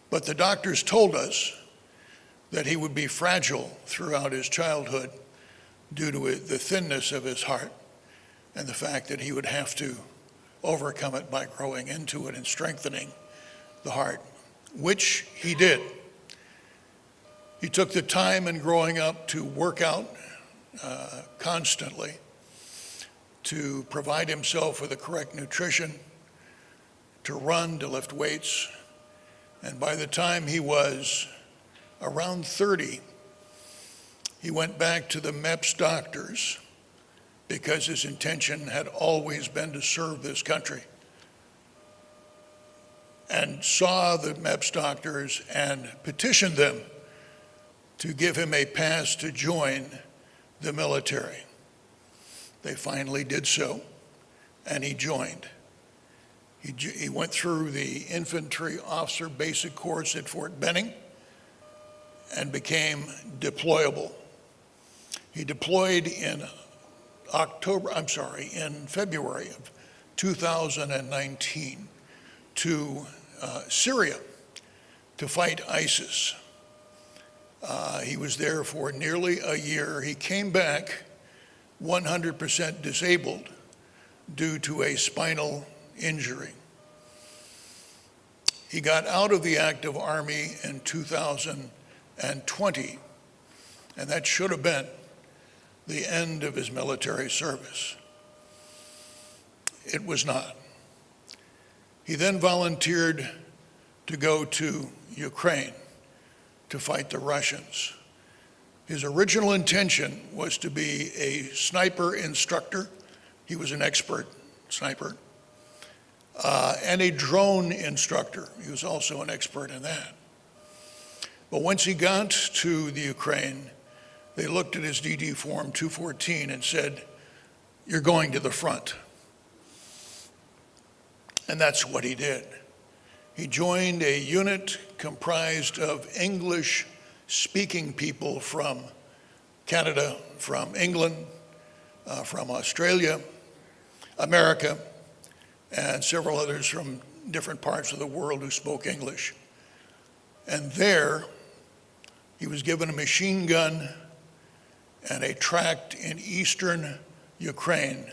But the doctors told us that he would be fragile throughout his childhood due to the thinness of his heart and the fact that he would have to overcome it by growing into it and strengthening the heart, which he did. He took the time in growing up to work out constantly, to provide himself with the correct nutrition, to run, to lift weights. And by the time he was around 30, he went back to the MEPS doctors because his intention had always been to serve this country, and saw the MEPS doctors and petitioned them to give him a pass to join the military. They finally did so, and he joined. He went through the infantry officer basic course at Fort Benning and became deployable. He deployed in February of 2019 to Syria to fight ISIS. He was there for nearly a year. He came back 100% disabled due to a spinal injury. He got out of the active Army in 2020, and that should have been the end of his military service. It was not. He then volunteered to go to Ukraine to fight the Russians. His original intention was to be a sniper instructor. He was an expert sniper. And a drone instructor. He was also an expert in that. But once he got to the Ukraine, they looked at his DD Form 214 and said, "You're going to the front." And that's what he did. He joined a unit comprised of English-speaking people from Canada, from England, from Australia, America, and several others from different parts of the world who spoke English. And there, he was given a machine gun and a tract in eastern Ukraine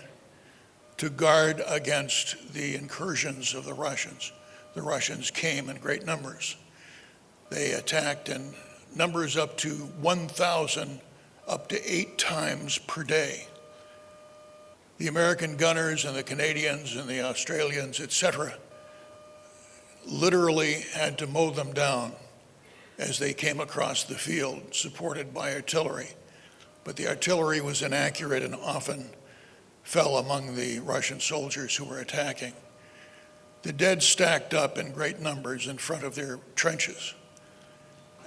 to guard against the incursions of the Russians. The Russians came in great numbers. They attacked in numbers up to 1,000, up to 8 times per day. The American gunners and the Canadians and the Australians, etc., literally had to mow them down as they came across the field, supported by artillery. But the artillery was inaccurate and often fell among the Russian soldiers who were attacking. The dead stacked up in great numbers in front of their trenches.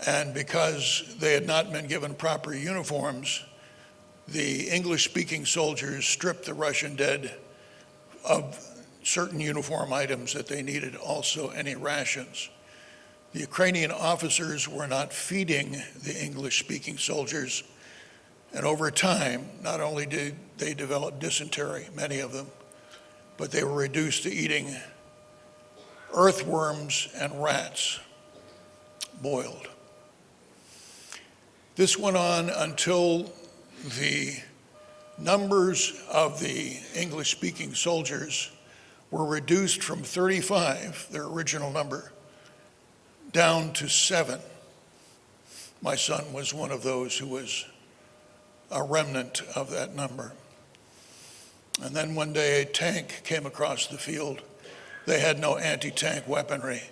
And because they had not been given proper uniforms, the English-speaking soldiers stripped the Russian dead of certain uniform items that they needed, also any rations. The Ukrainian officers were not feeding the English-speaking soldiers, and over time, not only did they develop dysentery, many of them, but they were reduced to eating earthworms and rats, boiled. This went on until the numbers of the English-speaking soldiers were reduced from 35, their original number, down to 7. My son was one of those who was a remnant of that number. And then one day a tank came across the field. They had no anti-tank weaponry.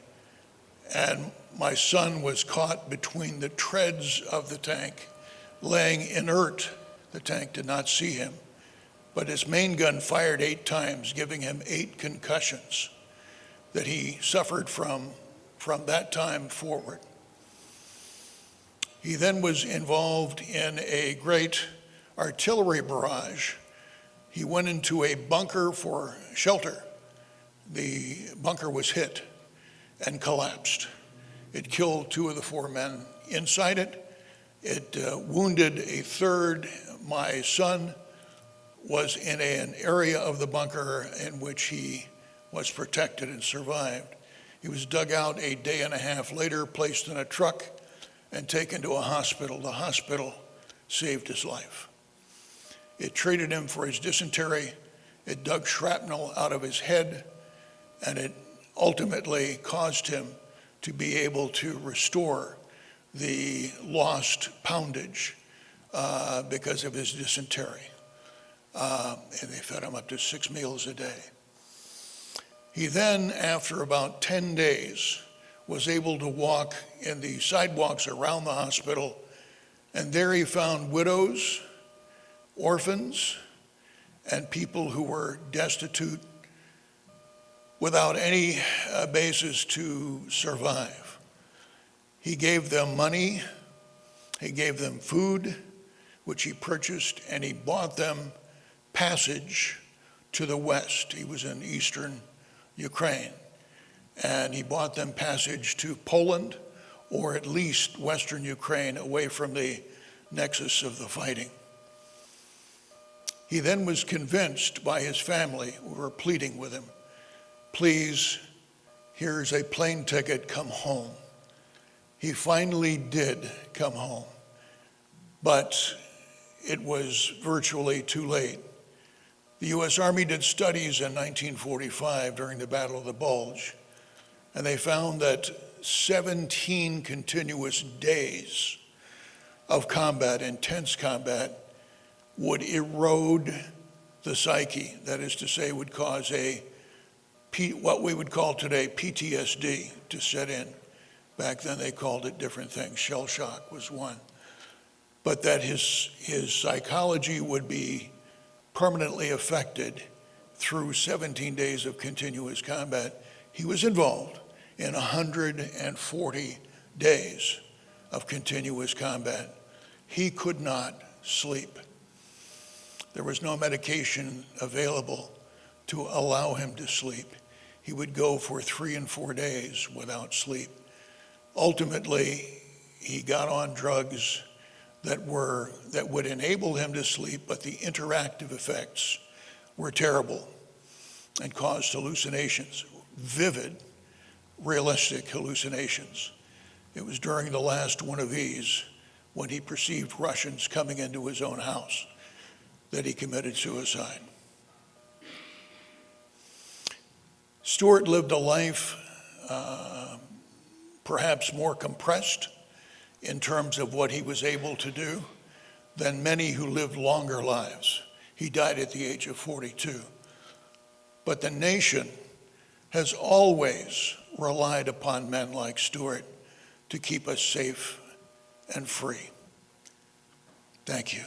And My son was caught between the treads of the tank, laying inert. The tank did not see him, but his main gun fired 8 times, giving him 8 concussions that he suffered from that time forward. He then was involved in a great artillery barrage. He went into a bunker for shelter. The bunker was hit and collapsed. It killed 2 of the 4 men inside it. It wounded a third. My son was in an area of the bunker in which he was protected and survived. He was dug out a day and a half later, placed in a truck, and taken to a hospital. The hospital saved his life. It treated him for his dysentery. It dug shrapnel out of his head, and it ultimately caused him to be able to restore the lost poundage because of his dysentery. And they fed him up to 6 meals a day. He then, after about 10 days, was able to walk in the sidewalks around the hospital, and there he found widows, orphans, and people who were destitute without any basis to survive. He gave them money, he gave them food, which he purchased, and he bought them passage to the west. He was in eastern Ukraine, and he bought them passage to Poland, or at least western Ukraine, away from the nexus of the fighting. He then was convinced by his family, who were pleading with him, please, here's a plane ticket, come home. He finally did come home, but it was virtually too late. The U.S. Army did studies in 1945 during the Battle of the Bulge, and they found that 17 continuous days of combat, intense combat, would erode the psyche. That is to say, would cause what we would call today PTSD to set in. Back then they called it different things. Shell shock was one. But that his psychology would be permanently affected through 17 days of continuous combat. He was involved in 140 days of continuous combat. He could not sleep. There was no medication available to allow him to sleep. He would go for 3 and 4 days without sleep. Ultimately, he got on drugs that would enable him to sleep, but the interactive effects were terrible and caused hallucinations, vivid, realistic hallucinations. It was during the last one of these, when he perceived Russians coming into his own house, that he committed suicide. Stuart lived a life perhaps more compressed in terms of what he was able to do than many who lived longer lives. He died at the age of 42. But the nation has always relied upon men like Stuart to keep us safe and free. Thank you.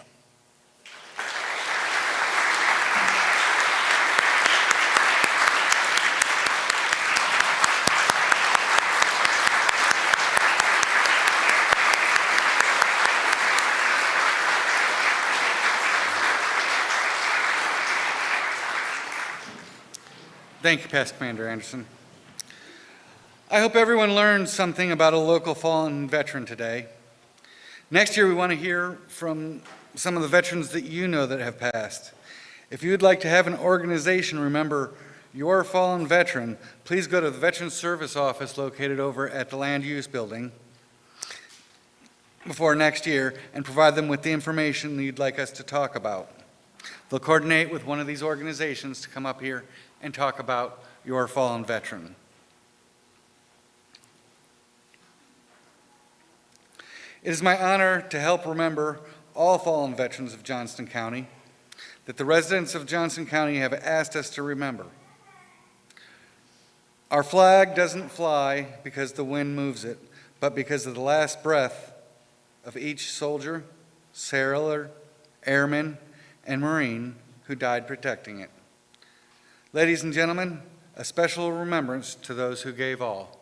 Thank you, Past Commander Anderson. I hope everyone learned something about a local fallen veteran today. Next year, we want to hear from some of the veterans that you know that have passed. If you would like to have an organization remember your fallen veteran, please go to the Veterans Service Office located over at the Land Use Building before next year and provide them with the information you'd like us to talk about. They'll coordinate with one of these organizations to come up here and talk about your fallen veteran. It is my honor to help remember all fallen veterans of Johnston County that the residents of Johnston County have asked us to remember. Our flag doesn't fly because the wind moves it, but because of the last breath of each soldier, sailor, airman, and Marine who died protecting it. Ladies and gentlemen, a special remembrance to those who gave all.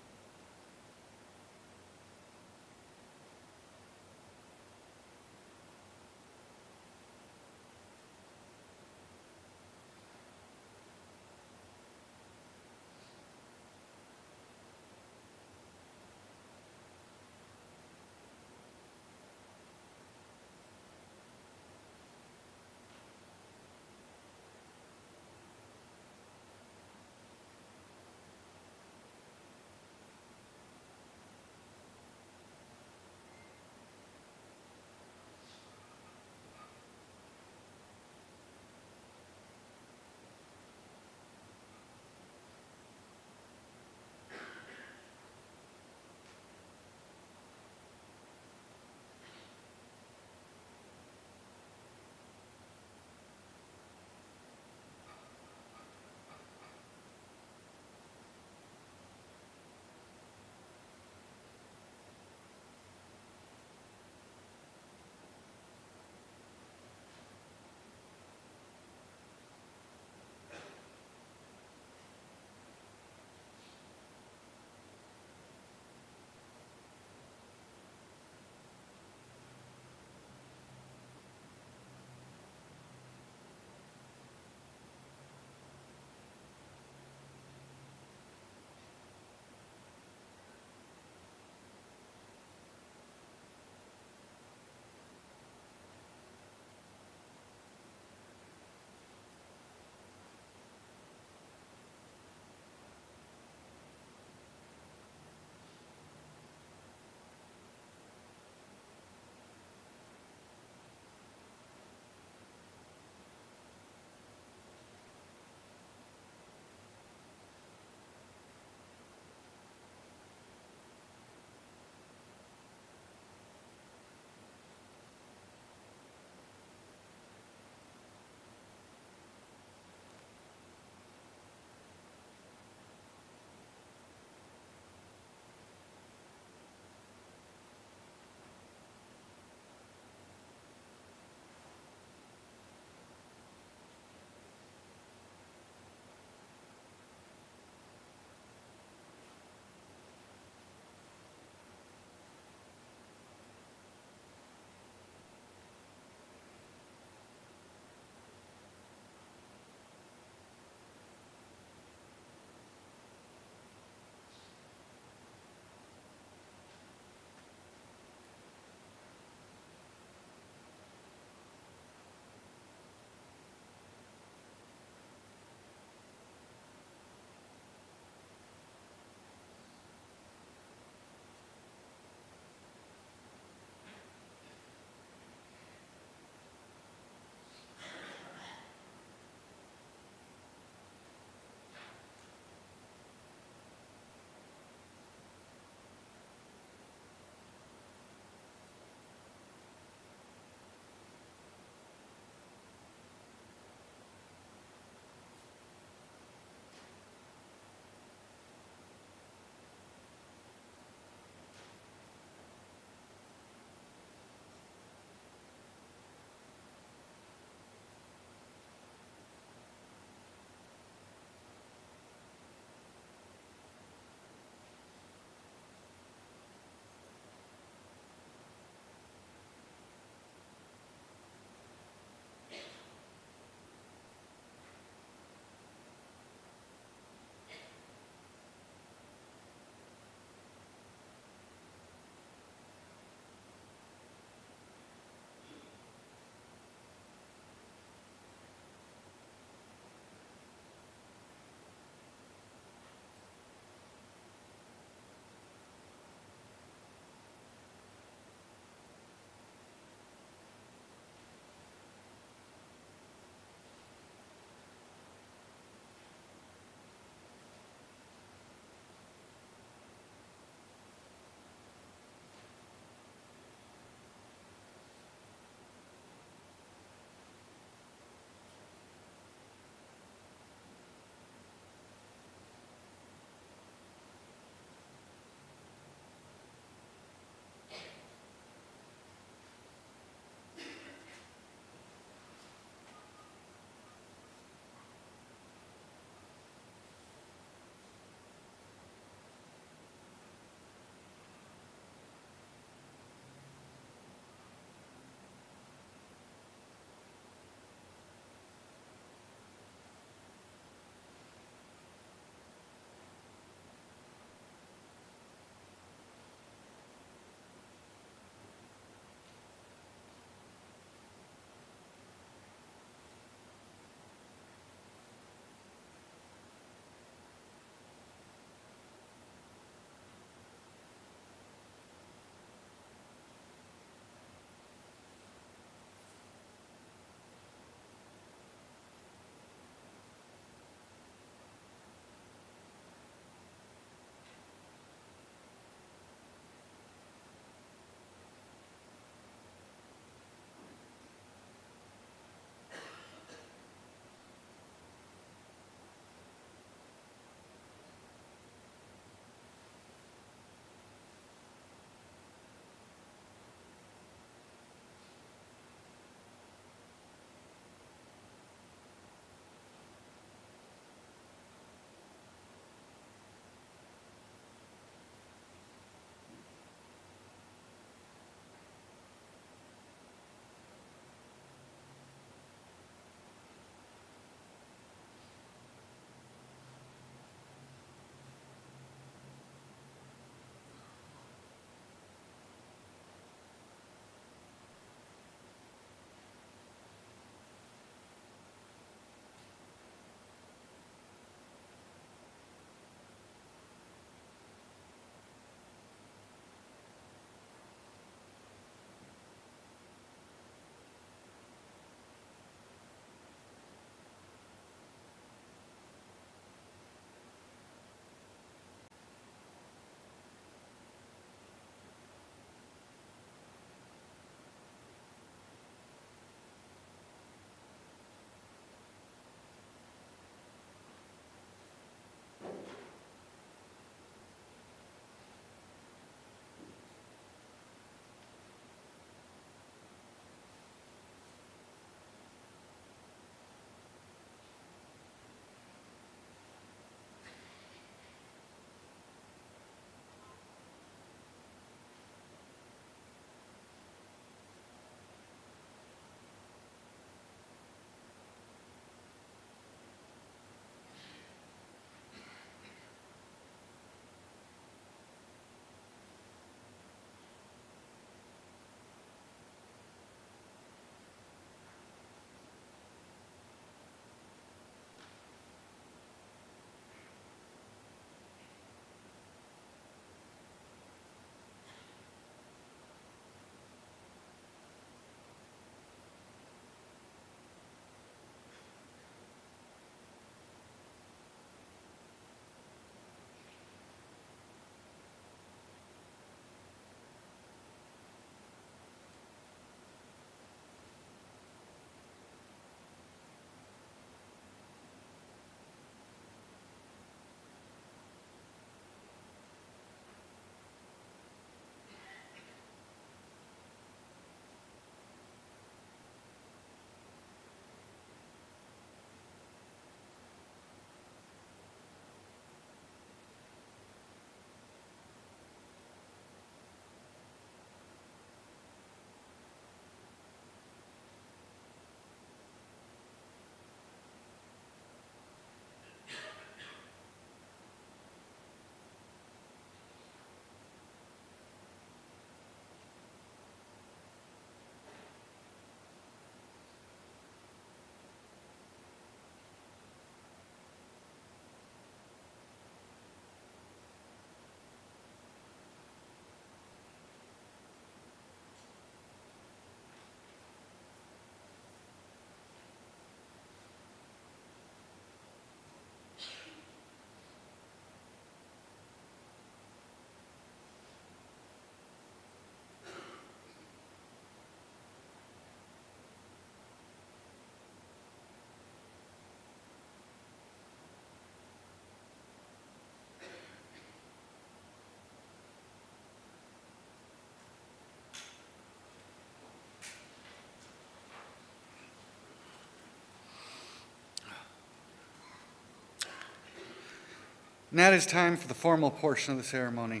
Now it is time for the formal portion of the ceremony.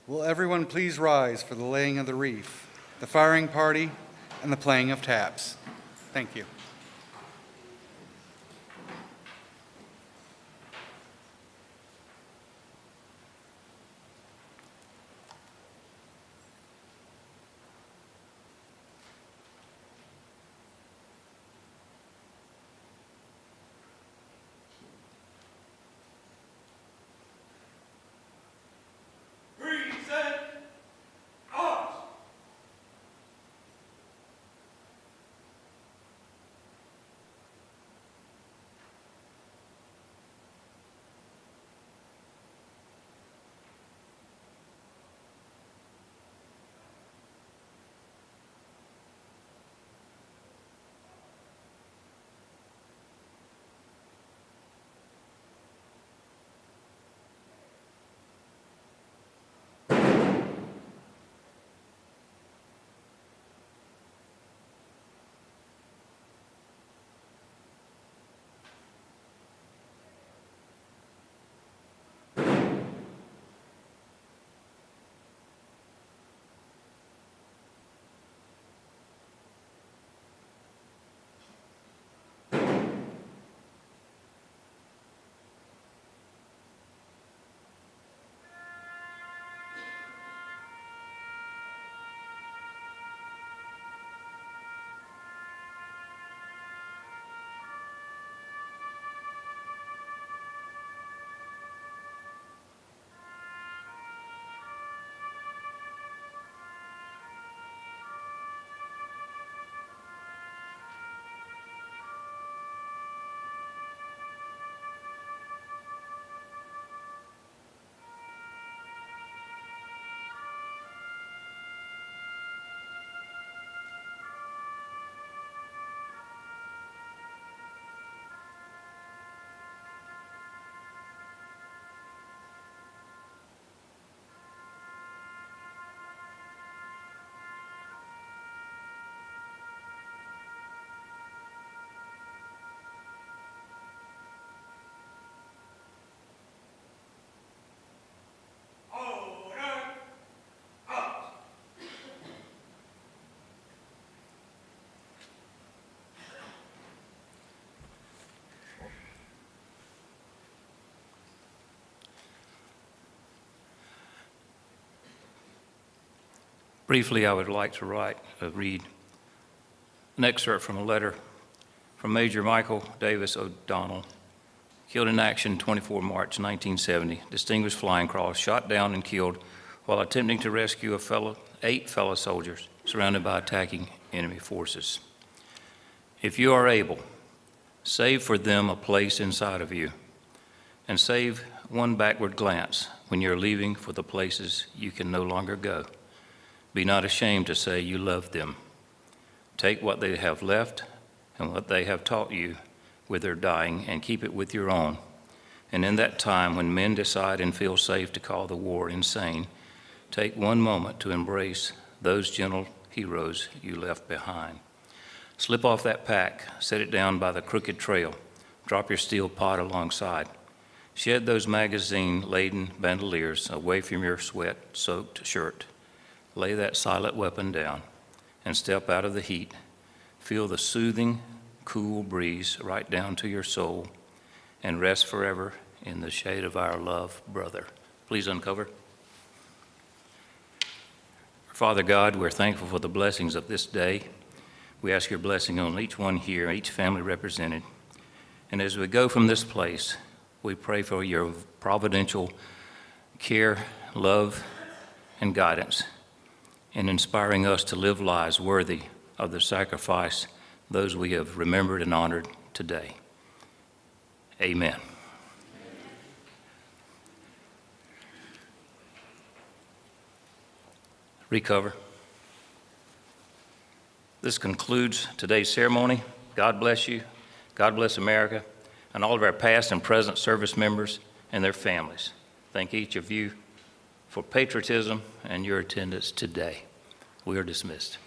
Will everyone please rise for the laying of the wreath, the firing party, and the playing of taps? Thank you. Briefly, I would like to read an excerpt from a letter from Major Michael Davis O'Donnell, killed in action 24 March 1970, Distinguished Flying Cross, shot down and killed while attempting to rescue 8 fellow soldiers surrounded by attacking enemy forces. If you are able, save for them a place inside of you, and save one backward glance when you're leaving for the places you can no longer go. Be not ashamed to say you love them. Take what they have left and what they have taught you with their dying and keep it with your own. And in that time when men decide and feel safe to call the war insane, take one moment to embrace those gentle heroes you left behind. Slip off that pack, set it down by the crooked trail, drop your steel pot alongside. Shed those magazine-laden bandoliers away from your sweat-soaked shirt. Lay that silent weapon down and step out of the heat. Feel the soothing, cool breeze right down to your soul and rest forever in the shade of our love, brother. Please uncover. Father God, we're thankful for the blessings of this day. We ask your blessing on each one here, each family represented. And as we go from this place, we pray for your providential care, love, and guidance in inspiring us to live lives worthy of the sacrifice those we have remembered and honored today. Amen. Recover. This concludes today's ceremony. God bless you. God bless America and all of our past and present service members and their families. Thank each of you for patriotism and your attendance today. We are dismissed.